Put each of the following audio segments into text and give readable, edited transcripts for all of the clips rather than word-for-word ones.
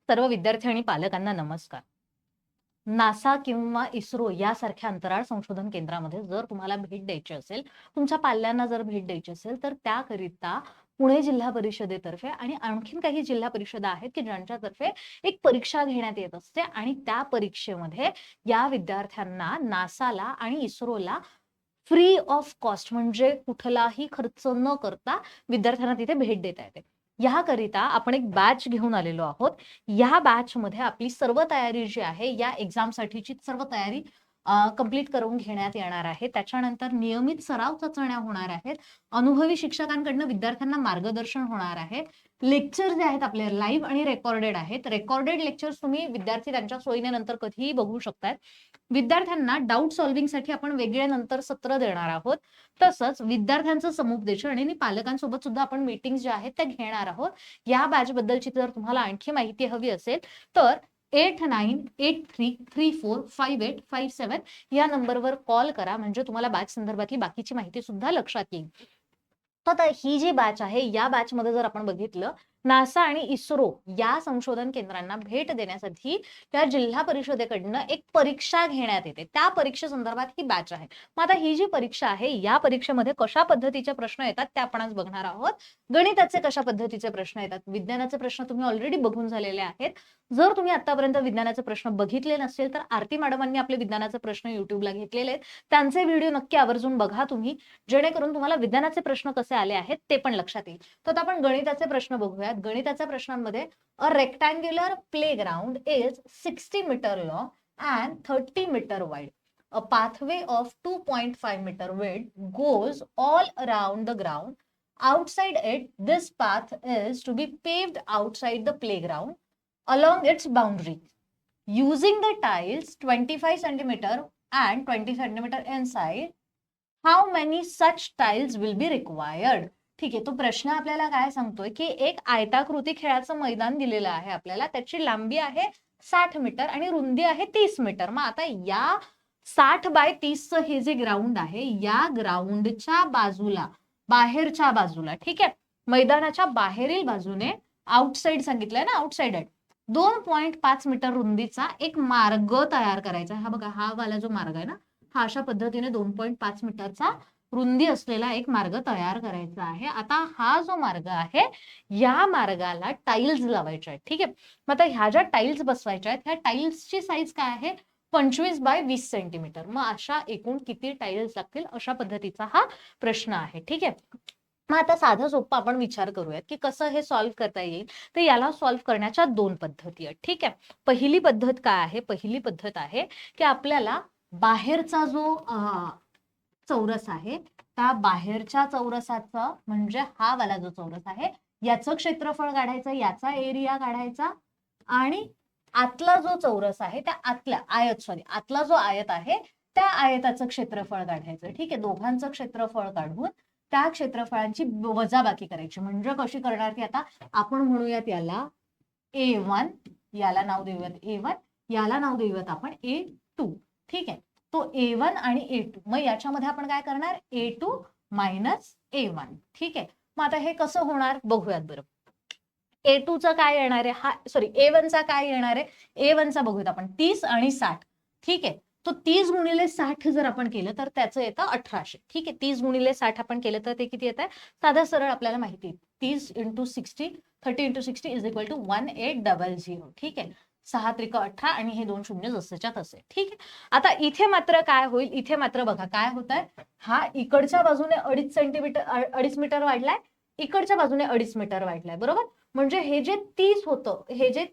सर्व विद्यार्थी आणि पालकांना नमस्कार. नासा किंवा इस्रो यासारख्या अंतराळ संशोधन केंद्रामध्ये जर तुम्हाला भेट द्यायची असेल, तुमच्या पाल्यांना जर भेट द्यायची असेल, तर त्याकरिता पुणे जिल्हा परिषदेतर्फे आणि आणखीन काही जिल्हा परिषदा आहेत की ज्यांच्यातर्फे एक परीक्षा घेण्यात येत असते आणि त्या परीक्षेमध्ये या विद्यार्थ्यांना नासाला आणि इस्रोला फ्री ऑफ कॉस्ट म्हणजे कुठलाही खर्च न करता विद्यार्थ्यांना तिथे भेट देता येते. याकरिता आपण एक बॅच घेऊन आलेलो आहोत. या बॅच मध्ये आपली सर्व तयारी जी आहे या एक्झाम साठीची सर्व तयारी कंप्लीट करून घेण्यात येणार आहे. त्याच्यानंतर नियमित सराव चाचण्या होणार आहेत. अनुभवी शिक्षकांकडून विद्यार्थ्यांना मार्गदर्शन होणार आहे. लेक्चर जे आहेत आपले लाईव्ह आणि रेकॉर्डेड आहेत. रेकॉर्डेड लेक्चर्स तुम्ही विद्यार्थी त्यांच्या सोयीने नंतर कधीही बघू शकतात. विद्यार्थ्यांना डाऊट सॉल्व्हिंगसाठी आपण वेगळे नंतर सत्र देणार आहोत. तसंच विद्यार्थ्यांचं समुपदेशन आणि पालकांसोबत सुद्धा आपण मीटिंग्स ज्या आहेत त्या घेणार आहोत. या बॅच बद्दलची जर तुम्हाला आणखी माहिती हवी असेल तर 8983345857 या नंबरवर कॉल करा, म्हणजे तुम्हाला बॅच संदर्भातली बाकीची माहिती सुद्धा लक्षात येईल. तर ही जी बॅच आहे या बॅच मध्ये जर आपण बघितलं, नासा आणि इस्रो या संशोधन केंद्रांना भेट देण्यासाठी त्या जिल्हा परिषदेकडनं एक परीक्षा घेण्यात येते. त्या परीक्षेसंदर्भात ही बॅच आहे. मग आता ही जी परीक्षा आहे या परीक्षेमध्ये कशा पद्धतीचे प्रश्न येतात ते आपण आज बघणार आहोत. गणिताचे कशा पद्धतीचे प्रश्न येतात, विज्ञानाचे प्रश्न तुम्ही ऑलरेडी बघून झालेले आहेत. जर तुम्ही आतापर्यंत विज्ञानाचे प्रश्न बघितले नसतील तर आरती मॅडमांनी आपले विज्ञानाचे प्रश्न युट्यूबला घेतलेले आहेत. त्यांचे व्हिडिओ नक्की आवर्जून बघा तुम्ही, जेणेकरून तुम्हाला विज्ञानाचे प्रश्न कसे आले आहेत ते पण लक्षात येईल. तर आपण गणिताचे प्रश्न बघूयात. गणिताच्या प्रश्नांमध्ये a rectangular playground is 60 metre long and 30 meter wide. A pathway of 2.5 meter width goes all around the ground. Outside it, this path is to be paved outside the playground along its boundary. Using the tiles 25 centimeter and 20 centimeter inside, how many such tiles will be required? ठीक आहे, तो प्रश्न आपल्याला काय सांगतोय की एक आयताकृती खेळाचं मैदान दिलेलं आहे आपल्याला. त्याची लांबी आहे 60 मीटर आणि रुंदी आहे 30 मीटर. मग आता या 60 बाय 30 चं हे जे ग्राउंड आहे या ग्राउंडच्या बाजूला, बाहेरच्या बाजूला, ठीक आहे, मैदानाच्या बाहेरील बाजूने आउटसाइड सांगितलंय ना, आउटसाइड आहे, 2.5 मीटर रुंदीचा एक मार्ग तयार करायचा. हा बघा, हा वाला जो मार्ग आहे ना, हा अशा पद्धतीने 2.5 मीटरचा रुंदी असलेला एक मार्ग तयार करायचा आहे. आता हा जो मार्ग आहे या मार्गाला टाइल्स लावायच्या आहेत. ठीक आहे, मग आता ह्या ज्या टाइल्स बसवायच्या आहेत ह्या टाइल्सची साईज काय आहे, 25 बाय 20 सेंटीमीटर. मग अशा एकूण किती टाइल्स लागतील अशा पद्धतीचा हा प्रश्न आहे. ठीक आहे, मग आता साधा सोपा आपण विचार करूयात की कसं हे सॉल्व्ह करता येईल. तर याला सॉल्व्ह करण्याच्या दोन पद्धती आहेत. ठीक आहे, पहिली पद्धत काय आहे, पहिली पद्धत आहे की आपल्याला बाहेरचा जो चौरस आहे त्या बाहेरच्या चौरसाचं म्हणजे हा वाला जो चौरस आहे याचं क्षेत्रफळ काढायचं, याचा एरिया काढायचा आणि आतला जो चौरस आहे त्या आतला जो आयत आहे त्या आयताचं क्षेत्रफळ काढायचं. ठीक आहे, दोघांचं क्षेत्रफळ काढून त्या क्षेत्रफळांची वजाबाकी करायची. म्हणजे कशी करणार ती आता आपण म्हणूयात याला A1, याला नाव देऊयात A1, याला नाव देऊयात आपण A2. ठीक आहे, तो A1 आणि A2, मग याच्यामध्ये आपण काय करणार, A2 मायनस A1. ठीक आहे, मग आता हे कसं होणार बघूयात बरं. A2 चा काय येणार आहे, हा सॉरी A1 चा काय येणार आहे, A1 चा बघूयात आपण 30 आणि 60. ठीक आहे, तो 30 गुणिले 60 जर आपण केलं तर त्याचं येतं 1800. ठीक आहे, 30 गुणिले 60 आपण केलं तर ते किती येत आहे, साधा सरळ आपल्याला माहिती आहे 30 × 60, 30 × 60 इज इक्वल टू 1800. ठीक आहे, 6 त्रिक 18 आणि हे 2 शून्य जसंच्या तसे. ठीक आहे, आता इथे मात्र काय होईल, इथे मात्र बघा काय होत आहे, हा इकडच्या बाजूने 2.5 मीटर वाढलाय, इकडच्या बाजूने 2.5 मीटर वाढलाय, बरोबर. म्हणजे हे जे 30 होतं, हे जे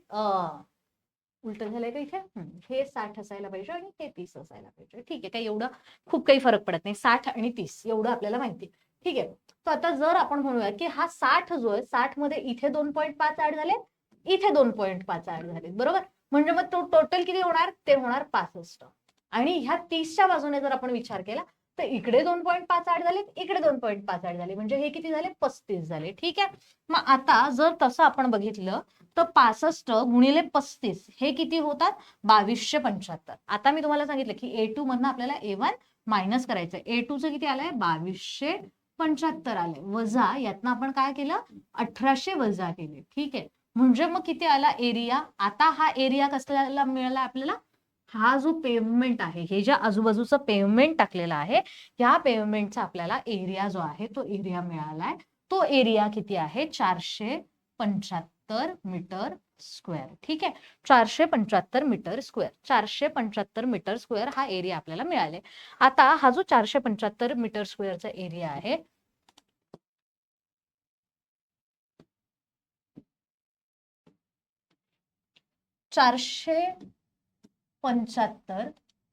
उलट झालंय का इथे, हे 60 असायला पाहिजे आणि हे 30 असायला पाहिजे. ठीक आहे, काही एवढं खूप काही फरक पडत नाही, 60 आणि 30 एवढं आपल्याला माहिती. ठीक आहे, तर आता जर आपण म्हणूया की हा 60 जो आहे 60 मध्ये इथे 2.5 ऍड झाले, इथे 2.5 ऍड झाले, बरोबर. म्हणजे मग तो टोटल किती होणार, ते होणार 65. आणि ह्या 30च्या बाजूने जर आपण विचार केला तर इकडे 2.5 ऍड झाले, इकडे 2.5 ऍड झाले, म्हणजे हे किती झाले, 35 झाले. ठीक आहे, मग आता जर तसं आपण बघितलं तर 65 गुणिले 35 हे किती होतात, 2275. आता मी तुम्हाला सांगितलं की A2 मधनं आपल्याला A1 मायनस करायचं. A2 चं किती आलंय, 2275 आलंय, वजा यातनं आपण काय केलं, 1800 वजा केले. ठीक आहे, म्हणजे मग किती आला एरिया. आता हा एरिया कसला मिळाला आपल्याला, हा जो पेव्हमेंट आहे, हे ज्या आजूबाजूचं पेव्हमेंट टाकलेलं आहे, या पेव्हमेंटचा आपल्याला एरिया जो आहे तो एरिया मिळालाय. तो एरिया किती आहे, 475 मीटर स्क्वेअर. ठीक आहे, 475 मीटर स्क्वेअर, 475 मीटर स्क्वेअर हा एरिया आपल्याला मिळाले. आता हा जो 475 मीटर स्क्वेअरचा एरिया आहे, चारशे 75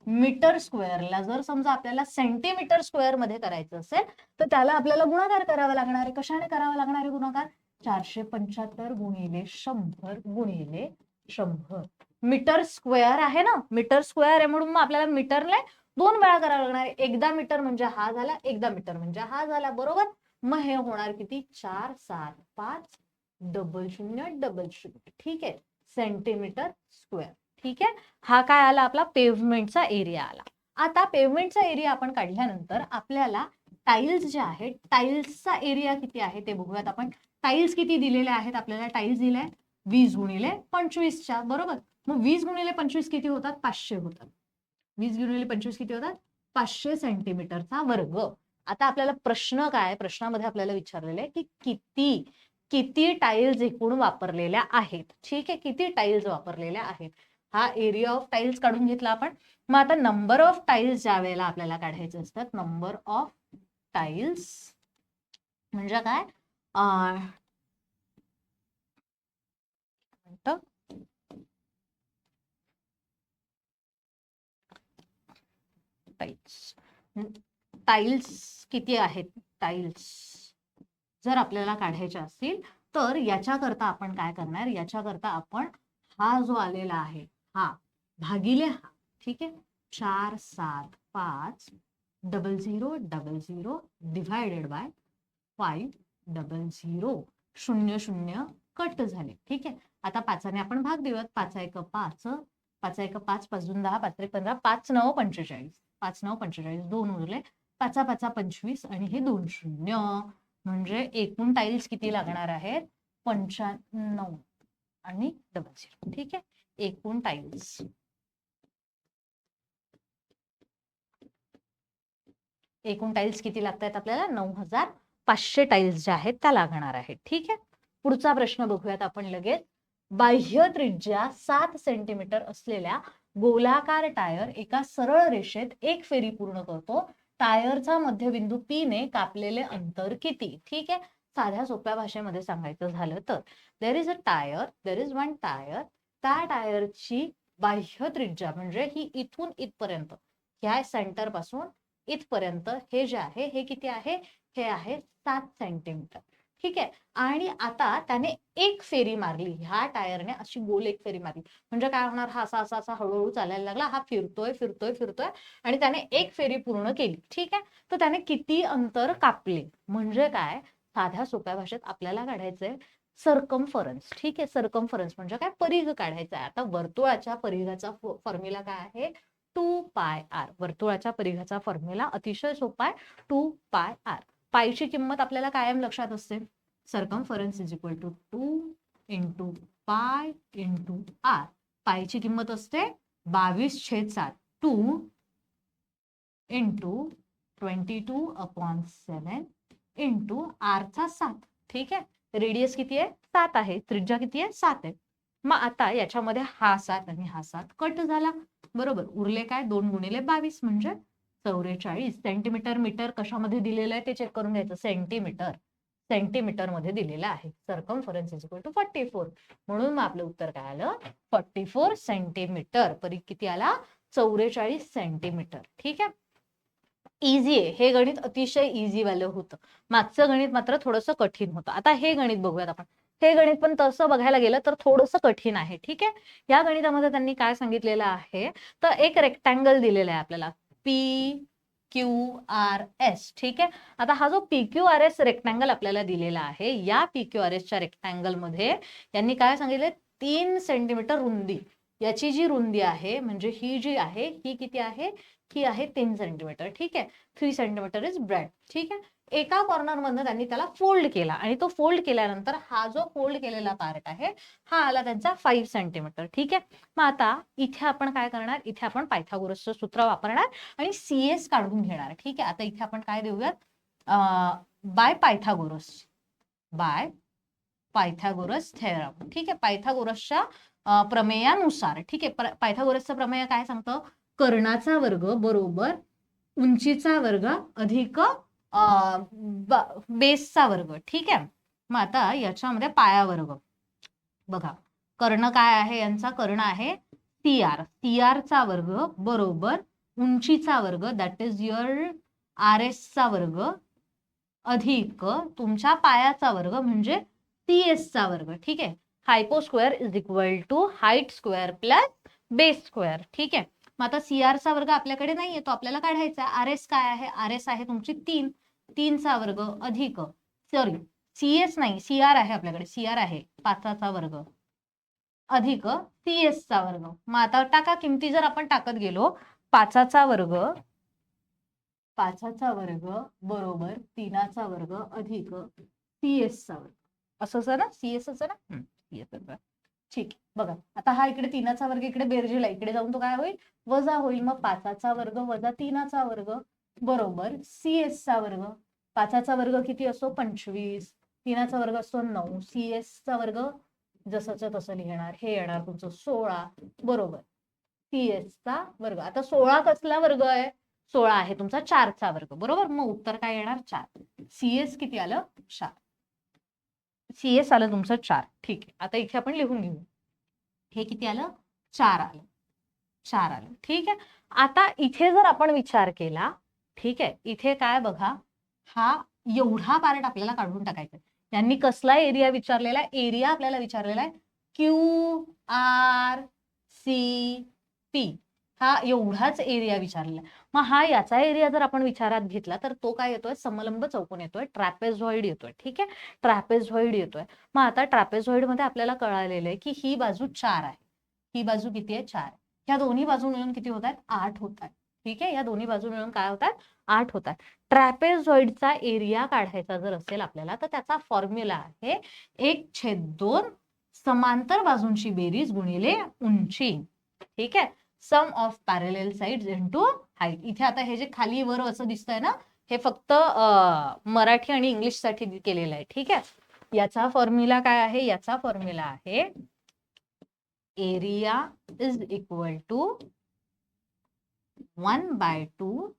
मीटर स्क्वेअरला जर समजा आपल्याला सेंटीमीटर स्क्वेअर मध्ये करायचं असेल तर त्याला आपल्याला गुणाकार करावा लागणार आहे. कशाने करावा लागणार आहे गुणाकार, 475 गुणिले 100 गुणिले 100. मीटर स्क्वेअर आहे ना, मीटर स्क्वेअर आहे म्हणून मग आपल्याला मीटरने 2 वेळा करावा लागणार आहे. एकदा मीटर म्हणजे हा झाला, एकदा मीटर म्हणजे हा झाला, बरोबर. मग हे होणार किती, 4750000. ठीक आहे, सेंटीमीटर स्क्वेअर. ठीक आहे, हा काय आला आपला पेव्हमेंटचा एरिया आला. आता पेव्हमेंटचा एरिया आपण काढल्यानंतर आपल्याला टाइल्स जे आहे, टाइल्सचा एरिया किती आहे ते बघूयात आपण. टाइल्स किती दिलेले आहेत आपल्याला, टाइल्स दिले 20 गुणिले 25च्या, बरोबर. मग 20 गुणिले 25 किती होतात, 500 होतात. 20 गुणिले 25 किती होतात, 500 सेंटीमीटरचा वर्ग. आता आपल्याला प्रश्न काय, प्रश्नामध्ये आपल्याला विचारलेले की किती किती टाइल्स एकूण वापरलेल्या आहेत. ठीक आहे, किती टाइल्स वापरलेल्या आहेत, हा एरिया ऑफ टाइल्स काढून घेतला आपण. मग आता नंबर ऑफ टाइल्स ज्या वेळेला आपल्याला काढायचे असतात, नंबर ऑफ टाइल्स म्हणजे काय, टाइल्स, टाइल्स किती आहेत, टाइल्स जर आपल्याला काढायचे असतील तर याच्याकरता आपण काय करणार, याच्याकरता आपण हा जो आलेला आहे हा भागिले हा. ठीक आहे, 4750000 डिवायडेड बाय 500. 00 कट झाले. ठीक आहे, आता 5ने आपण भाग देऊयात. 5 1 5, 5 1 5, 5 2 10, 5 3 15, 5 9 45, 5 9 45, 2 उरले, 5 5 25 आणि हे 2 शून्य. म्हणजे एकूण टाइल्स किती लागणार आहेत, 95 आणि 00. ठीक आहे, एकूण टाइल्स, एकूण टाइल्स किती लागतात आपल्याला, 9500 टाइल्स ज्या आहेत त्या लागणार आहेत. ठीक आहे, पुढचा प्रश्न बघूयात आपण लगेच. बाह्य त्रिज्या 7 सेंटीमीटर असलेल्या गोलाकार टायर एका सरळ रेषेत एक फेरी पूर्ण करतो. टायरचा मध्यबिंदू P ने कापलेले अंतर किती. ठीक आहे, साध्या सोप्या भाषेमध्ये सांगायचं झालं तर there is a tyre, there is one tyre, त्या टायरची बाह्य त्रिज्या म्हणजे ही इथून इथपर्यंत, ह्या सेंटर पासून इथपर्यंत हे जे आहे हे किती आहे, हे आहे 7 सेंटीमीटर. ठीक आहे, आणि आता त्याने एक फेरी मारली, ह्या टायरने अशी गोल एक फेरी मारली म्हणजे काय होणार, हा असा असा असा हळूहळू चालायला लागला, हा फिरतोय फिरतोय फिरतोय आणि त्याने एक फेरी पूर्ण केली. ठीक आहे, तर त्याने किती अंतर कापले म्हणजे काय, साध्या सोप्या भाषेत आपल्याला काढायचंय सर्कम्फरन्स. ठीक आहे, सर्कम्फरन्स म्हणजे काय, परिघ काढायचा आहे. आता वर्तुळाच्या परिघाचा फॉर्म्युला काय आहे, 2πr. वर्तुळाच्या परिघाचा फॉर्म्युला अतिशय सोपा आहे, 2πr. पायची किंमत आपल्याला कायम लक्षात असते, circumference is equal to 2 into pi into R. पायची किंमत असते 22/7, 2 इंटू 22/7 इंटू आरचा 7. ठीक आहे, रेडियस किती आहे, 7 आहे, त्रिज्या किती आहे, 7 आहे. मग आता याच्यामध्ये हा 7 आणि हा 7 कट झाला, बरोबर. उरले काय, 2 गुणिले 22 म्हणजे 44 सेंटीमीटर. मीटर कशामध्ये दिलेलं आहे ते चेक करून घ्यायचं, सेंटीमीटर, सेंटीमीटर मध्ये दिलेलं आहे. सर्कम्फरन्स इज इक्वल टू 44, म्हणून मग आपलं उत्तर काय आलं, 44 सेंटीमीटर. परिघ किती आला, 44 सेंटीमीटर. ठीक आहे, इझी आहे हे गणित, अतिशय इझी वालं होतं. मागचं गणित मात्र थोडंसं कठीण होतं. आता हे गणित बघूयात आपण. हे गणित पण तसं बघायला गेलं तर थोडंसं कठीण आहे. ठीक आहे, या गणितामध्ये त्यांनी काय सांगितलेलं आहे, तर एक रेक्टँगल दिलेला आहे आपल्याला, PQRS. ठीक आहे, आता हा जो PQRS रेक्टँगल आपल्याला दिलेला आहे, या PQRS च्या रेक्टँगल मध्ये यांनी काय सांगितले, 3 सेंटीमीटर रुंदी, याची जी रुंदी आहे म्हणजे ही जी आहे ही किती आहे, ही आहे 3 सेंटीमीटर. ठीक आहे, 3 सेंटीमीटर इज ब्रेड. ठीक आहे, एका कॉर्नर मधनं त्यांनी त्याला फोल्ड केला आणि तो फोल्ड केल्यानंतर हा जो फोल्ड केलेला पार्ट आहे हा आला त्यांचा 5 सेंटीमीटर. ठीक आहे, मग आता इथे आपण काय करणार, इथे आपण पायथागोरसचं सूत्र वापरणार आणि CS काढून घेणार. ठीक आहे, आता इथे आपण काय देऊयात, bye Pythagoras, bye Pythagoras theorem. ठीक आहे, पायथागोरसच्या प्रमेयानुसार. ठीक आहे, पायथागोरसचं प्रमेय काय सांगतं, कर्णाचा वर्ग बरोबर उंचीचा वर्ग अधिक बेसचा वर्ग. ठीक आहे, मग आता याच्यामध्ये पाया वर्ग बघा, कर्ण काय आहे यांचा, कर्ण आहे CR, CR चा वर्ग बरोबर उंचीचा वर्ग दॅट इज युअर RS चा वर्ग अधिक तुमच्या पायाचा वर्ग म्हणजे CS चा वर्ग. ठीक आहे, hypo square is equal to height square plus base square. ठीक आहे, मग आता CR चा वर्ग आपल्याकडे नाहीये, तो आपल्याला काढायचा आहे. RS काय आहे, RS आहे तुमची 3, 3 चा वर्ग अधिक सॉरी CS नाही CR आहे आपल्याकडे, CR आहे 5 चा वर्ग अधिक CS चा वर्ग. मग आता टाका किमती, जर आपण टाकत गेलो 5 चा वर्ग, 5 चा वर्ग बरोबर 3 चा वर्ग अधिक CS चा वर्ग, असं ना, CS असं ना, CS. ठीक आहे, बघा आता हा इकडे 3 चा वर्ग इकडे बेरजेला, इकडे जाऊन तो काय होईल, वजा होईल. मग 5 चा वर्ग वजा 3 चा वर्ग बरोबर CS चा वर्ग. 5 चा वर्ग किती असतो 25, 3 चा वर्ग असतो 9, CS चा वर्ग जसंच तसं लिहिणार, हे येणार तुमचं 16 बरोबर CS चा वर्ग. आता 16 कसला वर्ग आहे, 16 आहे तुमचा 4 चा वर्ग बरोबर. मग उत्तर काय येणार 4. CS किती आलं 4, CS आलं तुमचं 4. ठीक आहे, आता इथे आपण लिहून घेऊ, हे किती आलं 4 आलं, 4 आलं. ठीक आहे, आता इथे जर आपण विचार केला, ठीक आहे, इथे काय बघा, हा एवढा पार्ट आपल्याला काढून टाकायचा. यांनी कसला एरिया विचारलेला आहे, एरिया आपल्याला विचारलेला आहे QRCP, हा एवढाच एरिया विचारलेला आहे. मग हा याचा एरिया जर आपण विचारात घेतला तर तो काय येतोय, समलंब चौकोन येतोय, ट्रॅपेझॉइड येतोय. ठीक आहे, ट्रॅपेझॉइड येतोय. मग आता ट्रॅपेझॉइड मध्ये आपल्याला कळालेलं आहे की ही बाजू 4 आहे, ही बाजू किती आहे 4, ह्या दोन्ही बाजू मिळून किती होत आहेत 8 होत आहेत. ठीक आहे, या दोन्ही बाजू मिळून काय होतात 8 होतात. ट्रॅपेझॉइडचा एरिया काढायचा जर असेल आपल्याला तर त्याचा फॉर्म्युला आहे 1/2 समांतर बाजूंची बेरीज गुणिले उंची. ठीक आहे, sum of parallel sides into height. इथे आता हे जे खाली वर असं दिसतंय ना, हे फक्त मराठी आणि इंग्लिश साठी केलेलं आहे. ठीक आहे, याचा फॉर्म्युला काय आहे, याचा फॉर्म्युला आहे area is equal to 1/2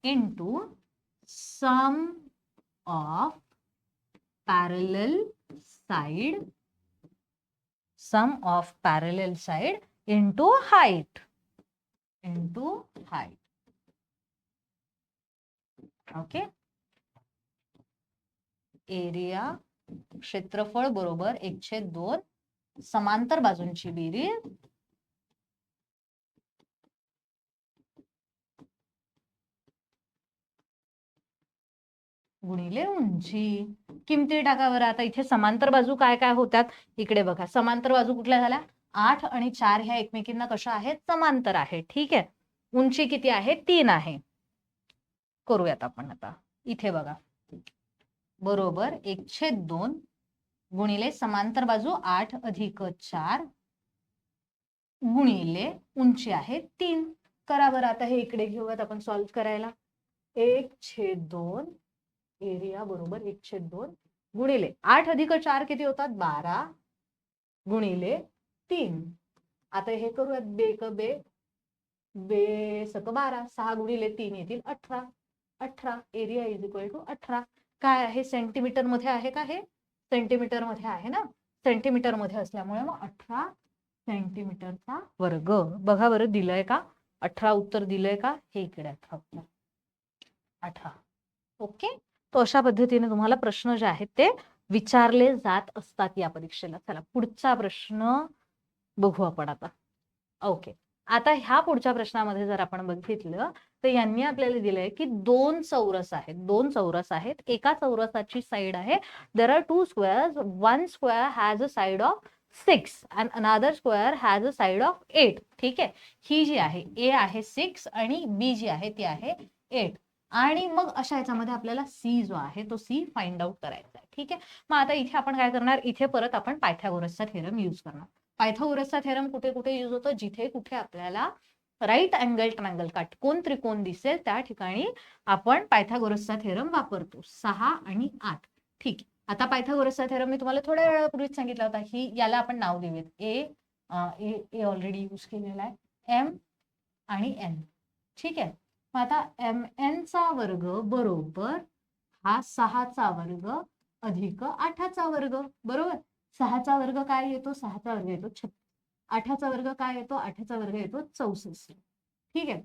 into sum of parallel side, sum of parallel side into height, into height. Okay, area क्षेत्रफळ बरोबर 1/2 समांतर बाजूंची बेरीज गुणिले उंची. किमती टाका बरं. आता इथे समांतर बाजू काय काय होतात, इकडे बघा, समांतर बाजू कुठल्या झाल्या 8 आणि 4 ह्या एकमेकींना कशा आहेत, समांतर आहे. ठीक आहे, उंची किती आहे 3 आहे. करूयात आपण आता, इथे बघा बरोबर 1/2 गुणिले समांतर बाजू 8 अधिक 4 गुणिले उंची आहे 3. करा बरं, आता हे इकडे घेऊयात आपण सॉल्व्ह करायला. 1/2 एरिया बरोबर 1/2 गुणिले 8 अधिक 4 किती होतात 12 गुणिले 3. आता हे करूयात, बेक बे बेसक 12, 6 गुणिले 3 येतील 18, 18 एरिया इज इक्वल टू 18. काय आहे, सेंटीमीटर मध्ये आहे का, हे सेंटीमीटर मध्ये आहे ना, सेंटीमीटर मध्ये असल्यामुळे मग 18 सेंटीमीटरचा वर्ग. बघा बरं दिलंय का, 18 उत्तर दिलंय का, हे इकडे 18. ओके, तो अशा पद्धतीने तुम्हाला प्रश्न जे आहेत ते विचारले जात असतात या परीक्षेला. चला पुढचा प्रश्न बघू आपण आता. ओके, आता ह्या पुढच्या प्रश्नामध्ये जर आपण बघितलं तर यांनी आपल्याला दिलंय की 2 चौरस आहेत, 2 चौरस आहेत. एका चौरसाची साइड आहे, there are 2 squares, one square has a side of 6 and another square has a side of 8. ठीक आहे, ही जी आहे ए आहे 6 आणि बी जी आहे ती आहे 8. आणि मग अशा याच्यामध्ये आपल्याला सी जो आहे तो सी फाइंड आउट करायचा आहे. ठीक आहे, मग आता इथे आपण काय करणार, इथे परत आपण पायथागोरसचा थेरम यूज करणार. पायथागोरसचा थेरम कुठे कुठे यूज होतो, जिथे कुठे आपल्याला राईट अँगल ट्रायंगल काटकोन त्रिकोण दिसेल त्या ठिकाणी आपण पायथागोरसचा थेरम वापरतो. 6 आणि 8. ठीक आहे, आता पायथागोरसचा थेरम मी तुम्हाला थोड्या वेळापूर्वीच सांगितला होता, ही याला आपण नाव देऊयात ए ऑलरेडी यूज केलेला आहे, एम आणि एन. ठीक आहे, मग आता एम एन चा वर्ग बरोबर हा 6चा वर्ग अधिक 8चा वर्ग. बरोबर, 6चा वर्ग काय येतो, 6चा वर्ग येतो 36. 8चा वर्ग काय येतो, 8चा वर्ग येतो 64. ठीक आहे,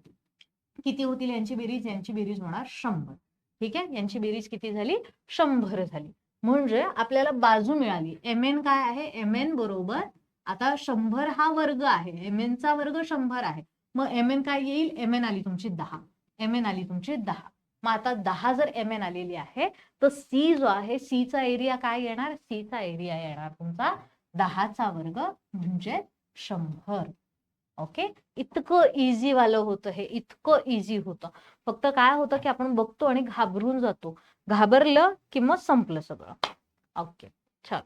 किती होतील यांची बेरीज, यांची बेरीज होणार 100. ठीक आहे, यांची बेरीज किती झाली, 100 झाली. म्हणजे आपल्याला बाजू मिळाली. एम एन काय आहे, एम एन बरोबर आता 100 हा वर्ग आहे, एम एन चा वर्ग 100 आहे. मग एम एन काय येईल, एम एन आली तुमची 10. एम एन आली तुमची 10. मग आता 10 जर एम एन आलेली आहे तर सी जो आहे, सी चा एरिया काय येणार, सी चा एरिया येणार तुमचा 10चा वर्ग म्हणजे 100. ओके, इतकं इझी वालं होतं हे, इतकं इझी होतं. फक्त काय होतं की आपण बघतो आणि घाबरून जातो, घाबरलं की मग संपलं सगळं. ओके, छान.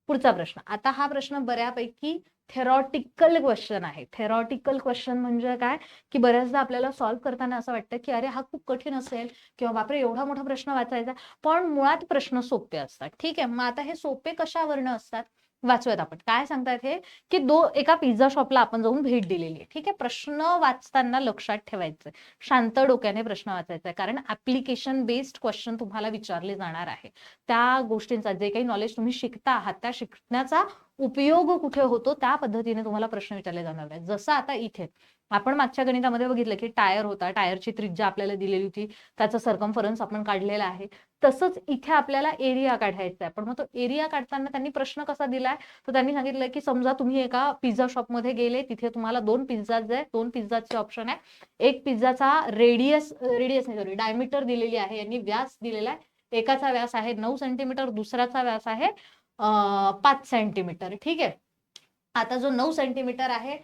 पुढचा प्रश्न. आता हा प्रश्न बऱ्यापैकी थेरॉटिकल क्वेश्चन आहे. थेरॉटिकल क्वेश्चन म्हणजे काय, की बऱ्याचदा आपल्याला सॉल्व्ह करताना असं वाटतं की अरे हा खूप कठीण असेल किंवा बापरे एवढा मोठा प्रश्न वाचायचा, पण मुळात प्रश्न सोपे असतात. ठीक आहे, मग आता हे सोपे कशावरनं असतात वाचूयात आपण. काय सांगतायत हे, की एका पिझ्झा शॉपला आपण जाऊन भेट दिलेली आहे. ठीक आहे, प्रश्न वाचताना लक्षात ठेवायचं, शांत डोक्याने प्रश्न वाचायचा आहे, कारण ऍप्लिकेशन बेस्ड क्वेश्चन तुम्हाला विचारले जाणार आहे. त्या गोष्टींचा जे काही नॉलेज तुम्ही शिकता आहात त्या शिकण्याचा उपयोग कुठे होतो त्या पद्धतीने तुम्हाला प्रश्न विचारले जाणार आहेत. जसं आता इथे आपण मागच्या गणितामध्ये बघितलं की टायर होता, टायरची त्रिज्या आपल्याला दिलेली होती, त्याचं सर्कम्फरन्स आपण काढलेला आहे. तसंच इथे आपल्याला एरिया काढायचा आहे. पण मग तो एरिया काढताना त्यांनी प्रश्न कसा दिलाय, तर त्यांनी सांगितलं की समजा तुम्ही एका पिझ्झा शॉपमध्ये गेले, तिथे तुम्हाला 2 पिझ्झाज आहे, 2 पिझ्झाचे ऑप्शन आहे. एक पिझ्झाचा रेडियस नाही सॉरी डायमीटर दिलेली आहे, यांनी व्यास दिलेला आहे. एकाचा व्यास आहे 9 सेंटीमीटर, दुसऱ्याचा व्यास आहे 5 सेंटीमीटर. ठीक आहे, आता जो 9 सेंटीमीटर आहे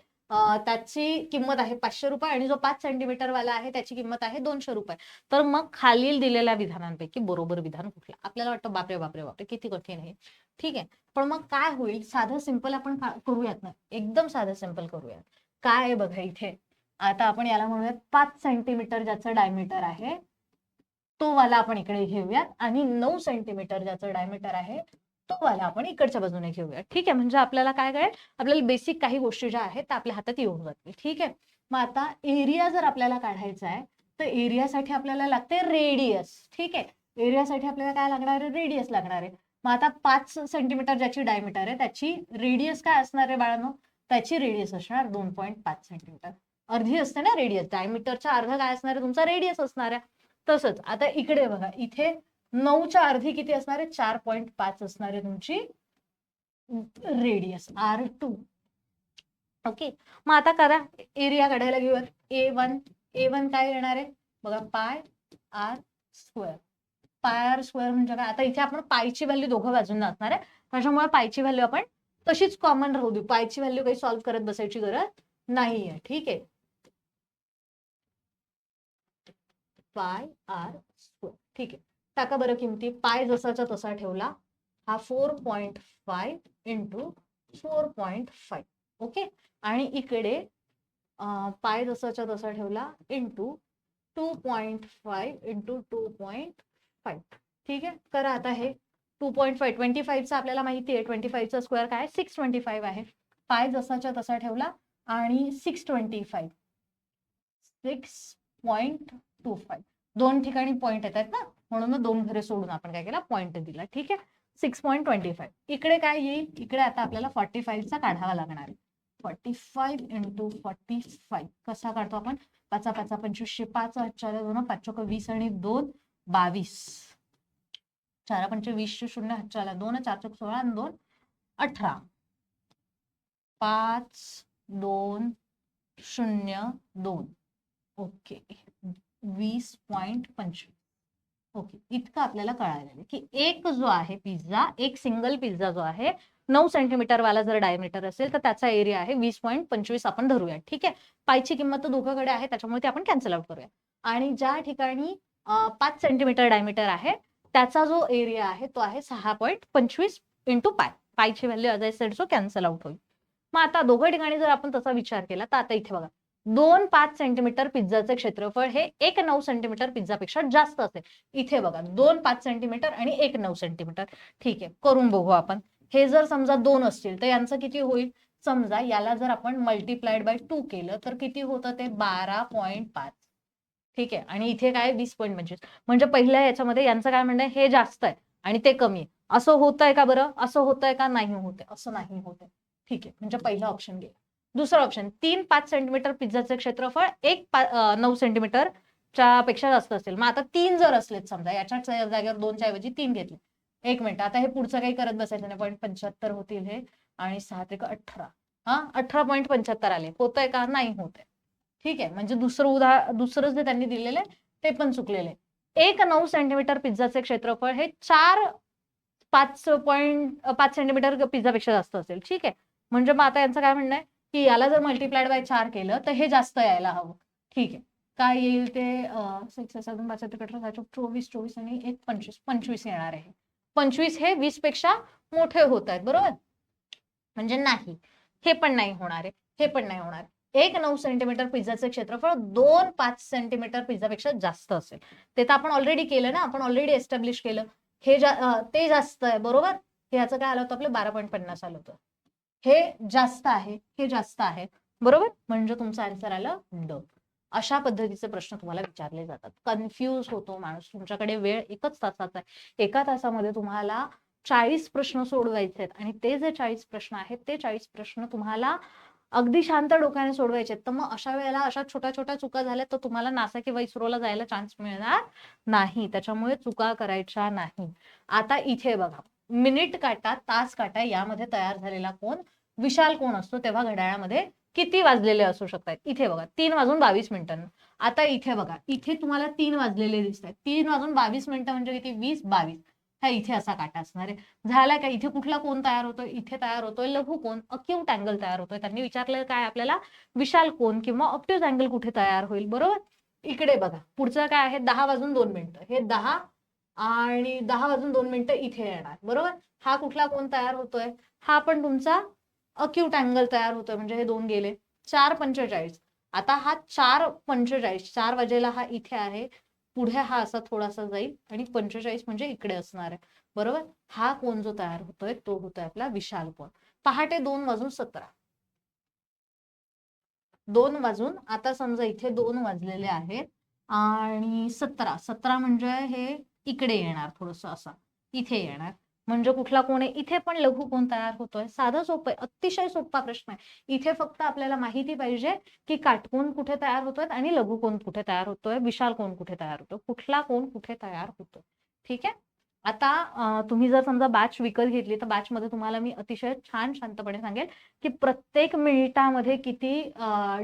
त्याची किंमत आहे 500 रुपये आणि जो 5 सेंटीमीटर वाला आहे त्याची किंमत आहे 200 रुपये. तर मग खालील दिलेल्या विधानांपैकी बरोबर विधान कुठलं. आपल्याला वाटतं बापरे बापरे बापरे किती कठीण आहे. ठीक आहे, पण मग काय होईल, साधं सिंपल आपण करूयात ना, एकदम साधं सिंपल करूयात. काय आहे बघा इथे, आता आपण याला म्हणूयात 5 सेंटीमीटर ज्याचं डायमीटर आहे तो वाला आपण इकडे घेऊयात आणि 9 सेंटीमीटर ज्याचं डायमीटर आहे तो वाला आपण इकडच्या बाजूने घेऊया. ठीक आहे, म्हणजे आपल्याला काय कळेल, आपल्याला बेसिक काही गोष्टी ज्या आहेत त्या आपल्या हातात येऊन जातील. ठीक आहे, मग आता एरिया जर आपल्याला काढायचा आहे तर एरियासाठी आपल्याला लागते रेडियस. ठीक आहे, एरियासाठी आपल्याला काय लागणार आहे, रेडियस लागणार आहे. मग आता 5 सेंटीमीटर ज्याची डायमीटर आहे त्याची रेडियस काय असणार आहे बाळांनो, त्याची रेडियस असणार 2.5 सेंटीमीटर. अर्धी असते ना रेडियस, डायमीटरच्या अर्धा काय असणार आहे तुमचा रेडियस असणार आहे. तसंच आता इकडे बघा, इथे 9च्या अर्धी किती असणार आहे, 4.5 असणार आहे तुमची रेडियस R2. ओके, मग आता करा एरिया काढायला घेऊयात. ए वन काय येणार आहे बघा, pi r square. Pi r square म्हणजे काय, आता इथे आपण पायची व्हॅल्यू दोघं बाजूंना असणार आहे, त्याच्यामुळे पायची व्हॅल्यू आपण तशीच कॉमन राहू देऊ. पायची व्हॅल्यू काही सॉल्व्ह करत बसायची गरज नाहीये. ठीक आहे, पाय आर स्क्वेअर. ठीक आहे, टाका बरं किमती. पाय जसाचा तसा ठेवला, हा 4.5 इंटू 4.5. ओके, आणि इकडे पाय जसाचा तसा ठेवला इंटू 2.5 इंटू 2.5. ठीक आहे, करा आता हे 2.5 25चा आपल्याला माहिती आहे, 25चा स्क्वेअर काय 625 आहे. पाय जसाच्या तसा ठेवला आणि 625 6.25 दोन ठिकाणी पॉईंट येतात ना, म्हणून मग 2 घरे सोडून आपण काय केला, पॉईंट दिला. ठीक आहे, 6.25. इकडे काय येईल, इकडे आता आपल्याला 45चा काढावा लागणार आहे. 45 इंटू 45 कसा काढतो आपण, 5 5 25 5 4 2 5 चौक 20 आणि 2 22 4 5 20 0 4 2 4 चौक 16 आणि 2 18 5 2 0 2. ओके, 20.25. ओके, इतकं आपल्याला कळायला की एक जो आहे पिझ्झा, एक सिंगल पिझ्झा जो आहे 9 सेंटीमीटर वाला जर डायमीटर असेल तर त्याचा एरिया आहे 20.25 आपण धरूया. ठीक आहे. पायची किंमत तर दोघांकडे आहे त्याच्यामुळे ते आपण कॅन्सल आउट करूया. आणि ज्या ठिकाणी 5 सेंटीमीटर डायमीटर आहे त्याचा जो एरिया आहे तो आहे 6.25 इंटू पाय. पायची value as I said so cancel out होईल. मग आता दोघं ठिकाणी जर आपण तसा विचार केला तर आता इथे बघा 2 5 सेंटीमीटर पिझ्झाचे क्षेत्रफळ हे 1 9 सेंटीमीटर पिझ्झापेक्षा जास्त असेल. इथे बघा 2 5 सेंटीमीटर आणि 1 9 सेंटीमीटर. ठीक आहे, करून बघू आपण. हे जर समजा 2 असतील तर यांचं किती होईल? समजा याला जर आपण मल्टिप्लाइड बाय 2 केलं तर किती होतं ते 12.5. ठीक आहे, आणि इथे काय 20.25. म्हणजे पहिल्या याच्यामध्ये यांचं काय म्हणणं आहे, हे जास्त आहे आणि ते कमी आहे. असं होतंय का बरं? असं होतंय का? नाही होते, असं नाही होते. ठीक आहे, म्हणजे पहिला ऑप्शन गेला. दुसरा ऑप्शन 3 5 सेंटीमीटर पिझ्झाचे क्षेत्रफळ 1 9 सेंटीमीटरच्या पेक्षा जास्त असेल. मग आता 3 जर असलेत समजा याच्या जागेवर 2च्या ऐवजी 3 घेतले. एक मिनिट, आता हे पुढचं काही करत बसायचं नाही. 0.75 होतील हे आणि 6 ते 18. हा 18.75 आले. होतंय का? नाही होते. ठीक आहे, म्हणजे दुसरं जे त्यांनी दिलेलं आहे ते पण चुकलेलं आहे. 1 9 सेंटीमीटर पिझ्झाचे क्षेत्रफळ हे 4 5 सेंटीमीटर पिझ्झापेक्षा जास्त असेल. ठीक आहे, म्हणजे मग आता यांचं काय म्हणणं आहे की याला जर मल्टिप्लाइड बाय 4 केलं तर हे जास्त यायला हवं. ठीक आहे, काय येईल ते 6 7 5 24 24 आणि 1 25 25 येणार आहे. 25 हे 20 पेक्षा मोठे होत आहेत, बरोबर? म्हणजे नाही, हे पण नाही होणार आहे, हे पण नाही होणार. 1 9 सेंटीमीटर पिझ्झाचे क्षेत्रफळ 2 5 सेंटीमीटर पिझ्झापेक्षा जास्त असेल. ते तर आपण ऑलरेडी केलं ना, आपण ऑलरेडी एस्टॅब्लिश केलं. हे ते जास्त आहे, बरोबर? ह्याचं काय आलं होतं आपलं 12.50 आलं होतं. हे जास्त आहे, हे जास्त आहे, बरोबर? म्हणजे तुमचा आन्सर आलं ड. अशा पद्धतीचे प्रश्न तुम्हाला विचारले जातात. कन्फ्यूज होतो माणूस. तुमच्याकडे वेळ 1च तासाचा आहे. 1 तासामध्ये तुम्हाला 40 प्रश्न सोडवायचे आहेत आणि ते जे 40 प्रश्न आहेत ते 40 प्रश्न तुम्हाला अगदी शांत डोक्याने सोडवायचे आहेत. तर मग अशा वेळेला अशा छोट्या छोट्या चुका झाल्या तर तुम्हाला नासा किंवा इस्रोला जायला चान्स मिळणार नाही. त्याच्यामुळे चुका करायच्या नाही. आता इथे बघा, मिनिट काटा, तास काटा यामध्ये तयार झालेला कोण विशाल कोण असतो तेव्हा घड्याळामध्ये किती वाजलेले असू शकतात? इथे बघा 3 वाजून 22 मिनिटांना. आता इथे बघा, इथे तुम्हाला 3 वाजलेले दिसत आहेत. 3 वाजून 22 मिनिटं म्हणजे किती? 20 22. हा इथे असा काटा असणार आहे. झालाय का? इथे कुठला कोण तयार होतोय? इथे तयार होतोय लघु कोण, अक्यूट अँगल तयार होतोय. त्यांनी विचारलं काय आपल्याला? विशाल कोण किंवा ऑब्ट्यूज अँगल कुठे तयार होईल, बरोबर? इकडे बघा, पुढचं काय आहे? 10 वाजून 2 मिनिटं. हे 10 आणि 10 वाजून 2 मिनिटं इथे येणार, बरोबर? हा कुठला कोण तयार होतोय? हा पण तुमचा अक्यूट अँगल तयार होतोय, म्हणजे हे 2 गेले. 4:45. आता हा 4:45, 4 वाजेला हा इथे आहे, पुढे हा असा थोडासा जाईल आणि 45 म्हणजे इकडे असणार आहे, बरोबर? हा कोण जो तयार होतोय तो होतोय आपला विशाल कोण. पहाटे 2 वाजून 17. 2 वाजून, आता समजा इथे 2 वाजलेले आहेत आणि 17 म्हणजे हे इकडे येणार, थोडस असं इथे येणार. म्हणजे कुठला कोण आहे? इथे पण लघु कोण तयार होतोय. साधं सोपं आहे, अतिशय सोपा प्रश्न आहे. इथे फक्त आपल्याला माहिती पाहिजे की काटकोन कुठे तयार होतोय आणि लघु कोण कुठे तयार होतोय, विशाल कोण कुठे तयार होतोय, कुठला कोण कुठे तयार होतोय. ठीक आहे. आता तुम्ही जर समजा बॅच विकत घेतली तर बॅच मध्ये तुम्हाला मी अतिशय छान शांतपणे सांगेल की प्रत्येक मिनिटामध्ये किती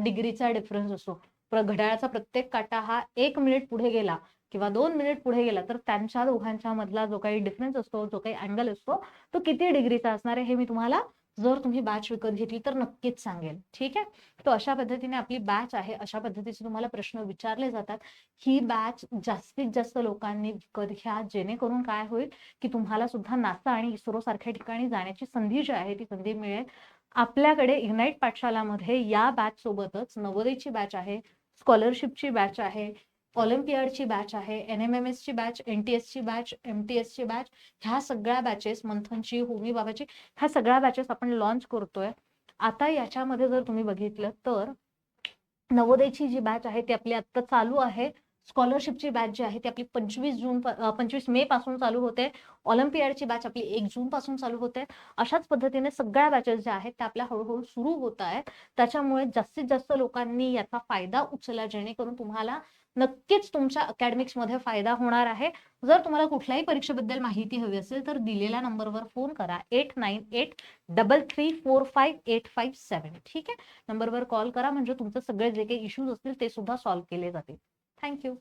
डिग्रीचा डिफरन्स असतो. घड्याळाचा प्रत्येक काटा हा 1 मिनिट पुढे गेला किंवा 2 मिनिट पुढे गेला तर त्यांच्या दोघांच्या मधला जो काही डिफरन्स असतो, जो काही अँगल असतो तो किती डिग्रीचा असणार आहे हे मी तुम्हाला जर तुम्ही बॅच विकत घेतली तर नक्कीच सांगेल. ठीक आहे. तो अशा पद्धतीने आपली बॅच आहे, अशा पद्धतीचे तुम्हाला प्रश्न विचारले जातात. ही बॅच जास्तीत जास्त लोकांनी विकत घ्या, जेणेकरून काय होईल की तुम्हाला सुद्धा नासा आणि इस्रो सारख्या ठिकाणी जाण्याची संधी जी आहे ती संधी मिळेल. आपल्याकडे इग्नाइट पाठशालामध्ये या बॅच सोबतच नवोदयची बॅच आहे, स्कॉलरशिपची बॅच आहे, ऑलिम्पियाडची बॅच आहे, NMMS ची बॅच, NTS ची बॅच, MTS ची बॅच, ह्या सगळ्या बॅचेस, मंथनची, होमी बाबाची, ह्या सगळ्या बॅचेस आपण लॉन्च करतोय. आता याच्यामध्ये जर तुम्ही बघितलं तर नवोदयची जी बॅच आहे ती आपली आता चालू आहे. स्कॉलरशिपची बॅच जी आहे ती आपली 25 मे पासून चालू होते. ऑलिम्पियाडची बॅच आपली 1 जून पासून चालू होते. अशाच पद्धतीने सगळ्या बॅचेस ज्या आहेत त्या आपल्या हळूहळू सुरू होत आहेत. त्याच्यामुळे जास्तीत जास्त लोकांनी याचा फायदा उचलला, जेणेकरून तुम्हाला नक्कीच तुमच्या अकॅडमिक्स मध्ये फायदा होणार आहे. जर तुम्हाला कुठल्याही परीक्षेबद्दल माहिती हवी असेल तर दिलेल्या नंबरवर फोन करा 8983345857. ठीक आहे. नंबरवर कॉल करा म्हणजे तुमचे सगळे जे काही इश्यूज असतील ते सुद्धा सॉल्व्ह केले जातील. थँक्यू.